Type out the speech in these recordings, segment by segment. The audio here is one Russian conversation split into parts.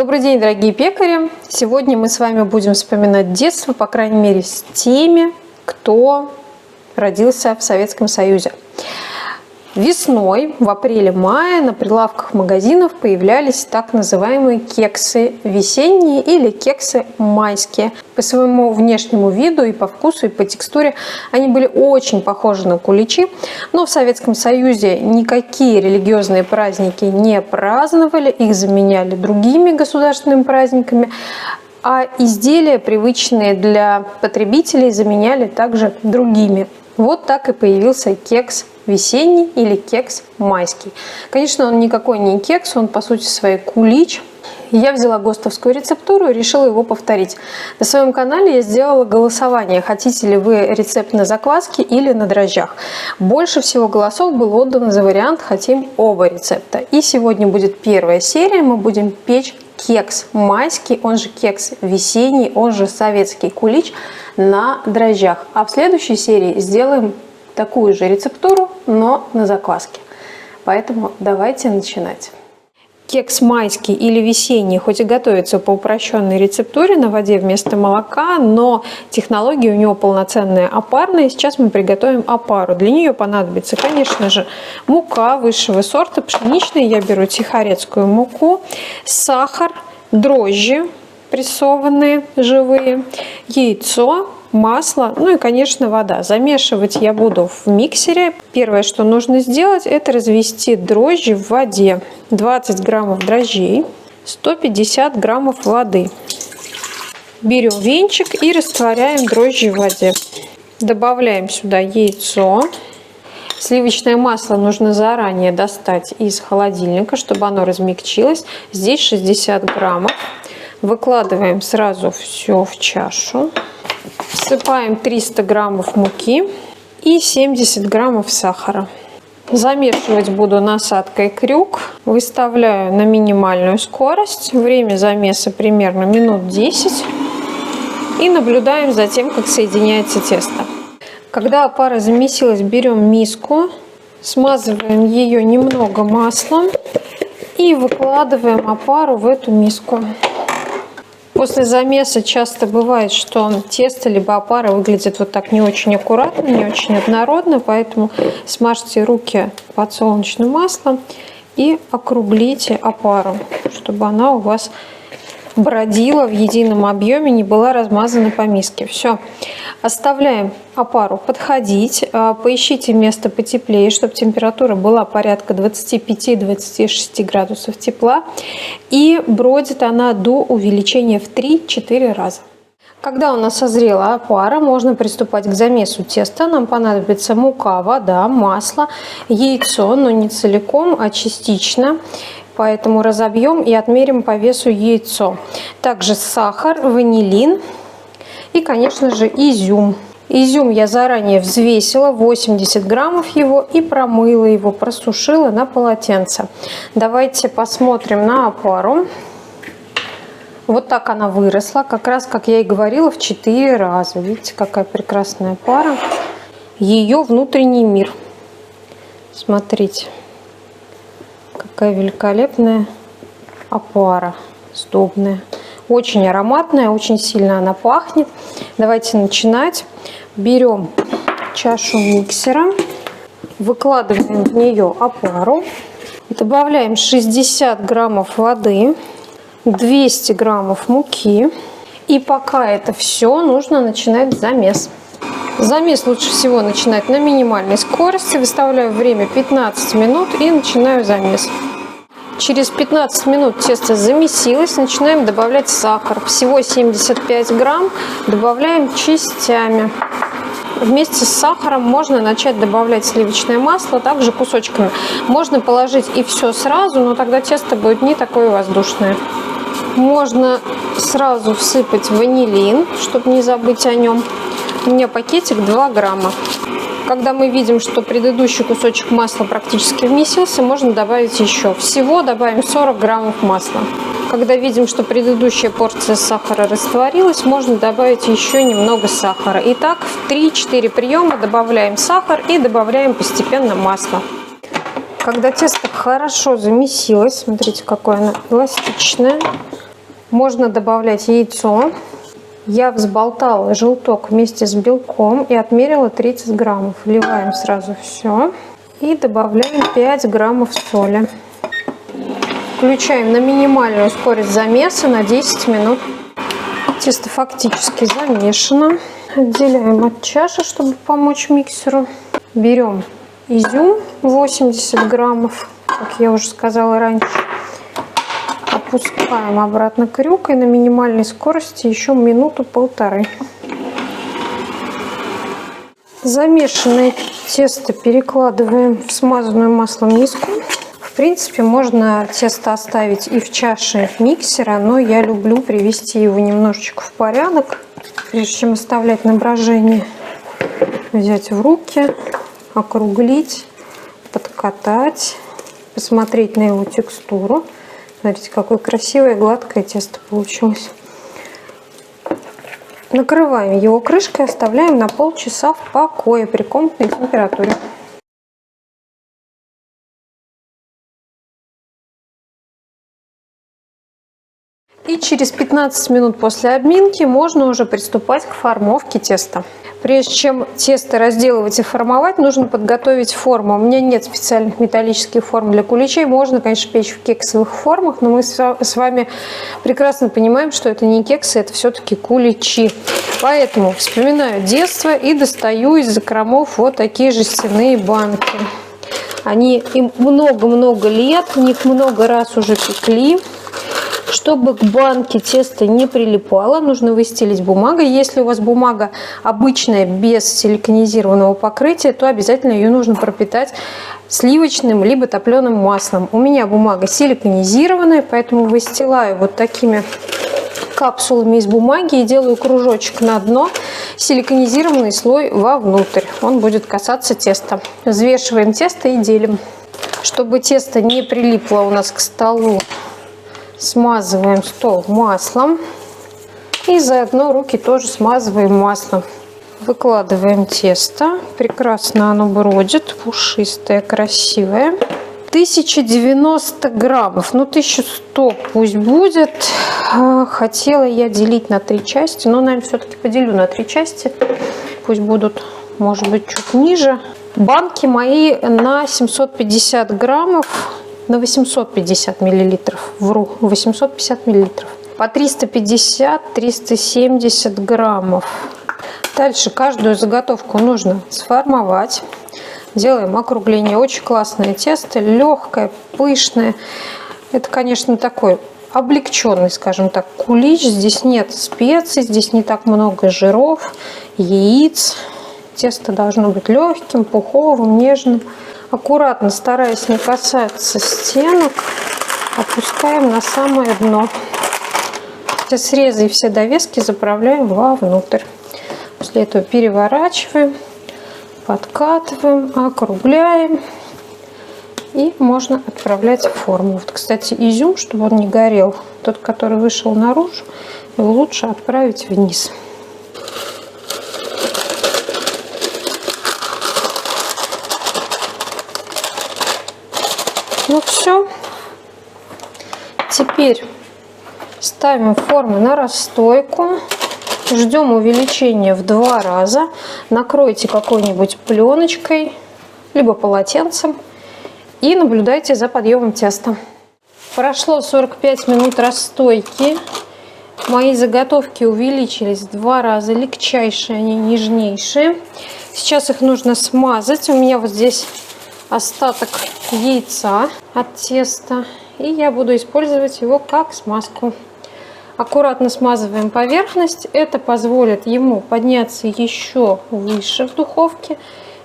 Добрый день, дорогие пекари! Сегодня мы с вами будем вспоминать детство, по крайней мере, с теми, кто родился в Советском Союзе. Весной, в апреле-мае, на прилавках магазинов появлялись так называемые кексы весенние или кексы майские. По своему внешнему виду и по вкусу, и по текстуре они были очень похожи на куличи, но в Советском Союзе никакие религиозные праздники не праздновали, их заменяли другими государственными праздниками, а изделия, привычные для потребителей, заменяли также другими. Вот так и появился кекс весенний или кекс майский. Конечно, он никакой не кекс, он по сути своей кулич. Я взяла ГОСТовскую рецептуру и решила его повторить. На своем канале я сделала голосование, хотите ли вы рецепт на закваске или на дрожжах. Больше всего голосов было отдано за вариант «хотим оба рецепта». И сегодня будет первая серия, мы будем печь кекс майский, он же кекс весенний, он же советский кулич на дрожжах. А в следующей серии сделаем такую же рецептуру, но на закваске. Поэтому давайте начинать. Кекс майский или весенний хоть и готовится по упрощенной рецептуре на воде вместо молока, но технология у него полноценная опарная. Сейчас мы приготовим опару. Для нее понадобится, конечно же, мука высшего сорта, пшеничная. Я беру тихорецкую муку, сахар, дрожжи прессованные, живые, яйцо, масло, ну и, конечно, вода. Замешивать я буду в миксере. Первое, что нужно сделать, это развести дрожжи в воде. 20 граммов дрожжей, 150 граммов воды. Берем венчик и растворяем дрожжи в воде. Добавляем сюда яйцо. Сливочное масло нужно заранее достать из холодильника, чтобы оно размягчилось. Здесь 60 граммов. Выкладываем сразу все в чашу. Всыпаем 300 граммов муки и 70 граммов сахара. Замешивать буду насадкой крюк. Выставляю на минимальную скорость. Время замеса примерно минут 10. И наблюдаем за тем, как соединяется тесто. Когда опара замесилась, берем миску, смазываем ее немного маслом и выкладываем опару в эту миску. После замеса часто бывает, что тесто либо опара выглядит вот так не очень аккуратно, не очень однородно, поэтому смажьте руки подсолнечным маслом и округлите опару, чтобы она у вас бродила в едином объеме, не была размазана по миске. Все. Оставляем опару подходить. Поищите место потеплее, чтобы температура была порядка 25-26 градусов тепла. И бродит она до увеличения в 3-4 раза. Когда у нас созрела опара, можно приступать к замесу теста. Нам понадобится мука, вода, масло, яйцо, но не целиком, а частично. Поэтому разобьем и отмерим по весу яйцо. Также сахар, ванилин и, конечно же, изюм. Изюм я заранее взвесила, 80 граммов его, и промыла его, просушила на полотенце. Давайте посмотрим на опару. Вот так она выросла, как раз, как я и говорила, в 4 раза. Видите, какая прекрасная опара. Ее внутренний мир. Смотрите. Какая великолепная опара, сдобная. Очень ароматная, очень сильно она пахнет. Давайте начинать. Берем чашу миксера, выкладываем в нее опару. Добавляем 60 граммов воды, 200 граммов муки. И пока это все, нужно начинать замес. Замес лучше всего начинать на минимальной скорости. Выставляю время 15 минут и начинаю замес. Через 15 минут тесто замесилось. Начинаем добавлять сахар. Всего 75 грамм. Добавляем частями. Вместе с сахаром можно начать добавлять сливочное масло, также кусочками. Можно положить и все сразу, но тогда тесто будет не такое воздушное. Можно сразу всыпать ванилин, чтобы не забыть о нем. У меня пакетик 2 грамма. Когда мы видим, что предыдущий кусочек масла практически вместился, можно добавить еще. Всего добавим 40 граммов масла. Когда видим, что предыдущая порция сахара растворилась, можно добавить еще немного сахара. Итак, в 3-4 приема добавляем сахар и добавляем постепенно масло. Когда тесто хорошо замесилось, смотрите, какое оно эластичное, Можно добавлять яйцо. Я взболтала желток вместе с белком и отмерила 30 граммов. Вливаем сразу все и добавляем 5 граммов соли. Включаем на минимальную скорость замеса на 10 минут. Тесто фактически замешано. Отделяем от чаши, чтобы помочь миксеру. Берем изюм 80 граммов, как я уже сказала раньше. Опускаем обратно крюкой на минимальной скорости еще минуту-полторы. Замешанное тесто перекладываем в смазанную маслом миску. В принципе, можно тесто оставить и в чаше миксера, но я люблю привести его немножечко в порядок, прежде чем оставлять на брожение. Взять в руки, округлить, подкатать, посмотреть на его текстуру. Смотрите, какое красивое гладкое тесто получилось. Накрываем его крышкой, оставляем на полчаса в покое при комнатной температуре. И через 15 минут после обминки можно уже приступать к формовке теста. Прежде чем тесто разделывать и формовать, нужно подготовить форму. У меня нет специальных металлических форм для куличей. Можно, конечно, печь в кексовых формах, но мы с вами прекрасно понимаем, что это не кексы, это все-таки куличи. Поэтому вспоминаю детство и достаю из закромов вот такие жестяные банки. Им много-много лет, в них много раз уже пекли. Чтобы к банке тесто не прилипало, нужно выстелить бумагой. Если у вас бумага обычная, без силиконизированного покрытия, то обязательно ее нужно пропитать сливочным либо топленым маслом. У меня бумага силиконизированная, поэтому выстилаю вот такими капсулами из бумаги и делаю кружочек на дно, силиконизированный слой вовнутрь. Он будет касаться теста. Взвешиваем тесто и делим. Чтобы тесто не прилипло у нас к столу, смазываем стол маслом и заодно руки тоже смазываем маслом. Выкладываем тесто. Прекрасно оно бродит, пушистое, красивое. 1090 граммов, 1100 пусть будет. Хотела я делить на 3 части, но, наверное, все-таки поделю на 3 части. Пусть будут, может быть, чуть ниже. Банки мои на 750 граммов. На 850 миллилитров, вру, 850 миллилитров. По 350-370 граммов. Дальше каждую заготовку нужно сформовать. Делаем округление. Очень классное тесто, легкое, пышное. Это, конечно, такой облегченный, скажем так, кулич. Здесь нет специй, здесь не так много жиров, яиц. Тесто должно быть легким, пуховым, нежным. Аккуратно, стараясь не касаться стенок, опускаем на самое дно. Все срезы и все довески заправляем вовнутрь. После этого переворачиваем, подкатываем, округляем. И можно отправлять в форму. Вот, кстати, изюм, чтобы он не горел, тот, который вышел наружу, его лучше отправить вниз. Ну все. Теперь ставим форму на расстойку. Ждем увеличения в 2 раза. Накройте какой-нибудь пленочкой, либо полотенцем. И наблюдайте за подъемом теста. Прошло 45 минут расстойки. Мои заготовки увеличились в 2 раза. Легчайшие, они нежнейшие. Сейчас их нужно смазать. У меня вот здесь остаток яйца от теста, и я буду использовать его как смазку. Аккуратно смазываем поверхность. Это позволит ему подняться еще выше в духовке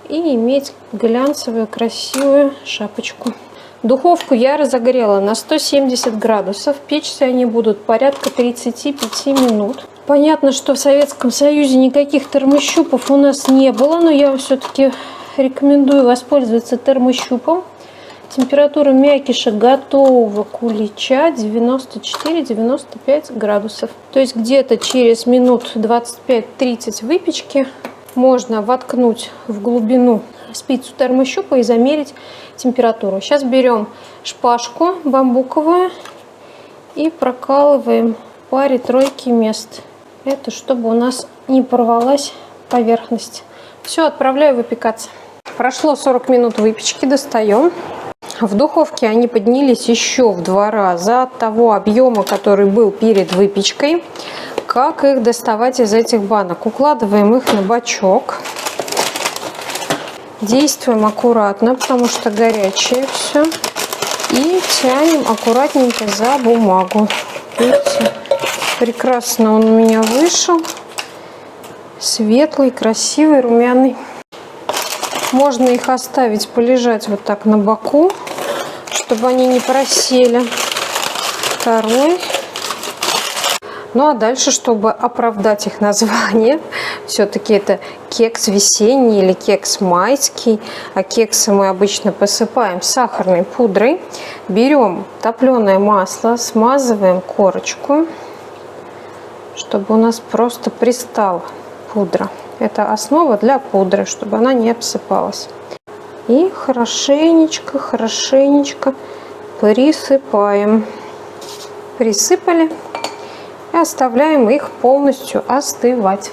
и иметь глянцевую красивую шапочку. Духовку я разогрела на 170 градусов. Печься они будут порядка 35 минут. Понятно, что в Советском Союзе никаких термощупов у нас не было, но я все-таки рекомендую воспользоваться термощупом. Температура мякиша готового кулича 94-95 градусов. То есть где-то через минут 25-30 выпечки можно воткнуть в глубину спицу термощупа и замерить температуру. Сейчас берем шпажку бамбуковую и прокалываем паре тройки мест. Это чтобы у нас не порвалась поверхность. Все, отправляю выпекаться. Прошло 40 минут выпечки, достаем. В духовке они поднялись еще в 2 раза от того объема, который был перед выпечкой. Как их доставать из этих банок? Укладываем их на бачок. Действуем аккуратно, потому что горячее все. И тянем аккуратненько за бумагу. Видите, прекрасно он у меня вышел. Светлый, красивый, румяный. Можно их оставить полежать вот так на боку, чтобы они не просели. Второй. Ну а дальше, чтобы оправдать их название, все-таки это кекс весенний или кекс майский, а кексы мы обычно посыпаем сахарной пудрой. Берем топленое масло, смазываем корочку, чтобы у нас просто пристала пудра. Это основа для пудры, чтобы она не обсыпалась. И хорошенечко присыпаем. Присыпали. И оставляем их полностью остывать.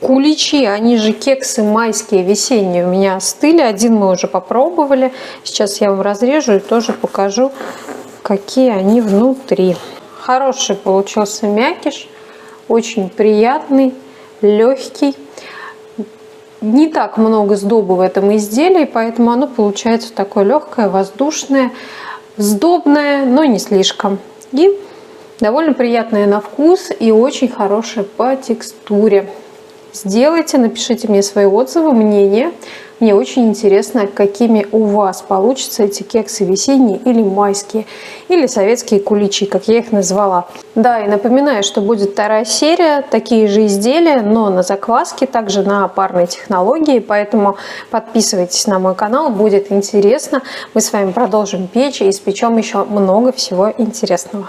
Куличи, они же кексы майские, весенние, у меня остыли. Один мы уже попробовали. Сейчас я вам разрежу и тоже покажу, какие они внутри. Хороший получился мякиш. Очень приятный, легкий. Не так много сдобы в этом изделии, поэтому оно получается такое легкое, воздушное, сдобное, но не слишком. И довольно приятное на вкус и очень хорошее по текстуре. Сделайте, напишите мне свои отзывы, мнения. Мне очень интересно, какими у вас получатся эти кексы весенние или майские, или советские куличи, как я их назвала. Да, и напоминаю, что будет 2-я серия, такие же изделия, но на закваске, также на парной технологии, поэтому подписывайтесь на мой канал, будет интересно. Мы с вами продолжим печь и испечем еще много всего интересного.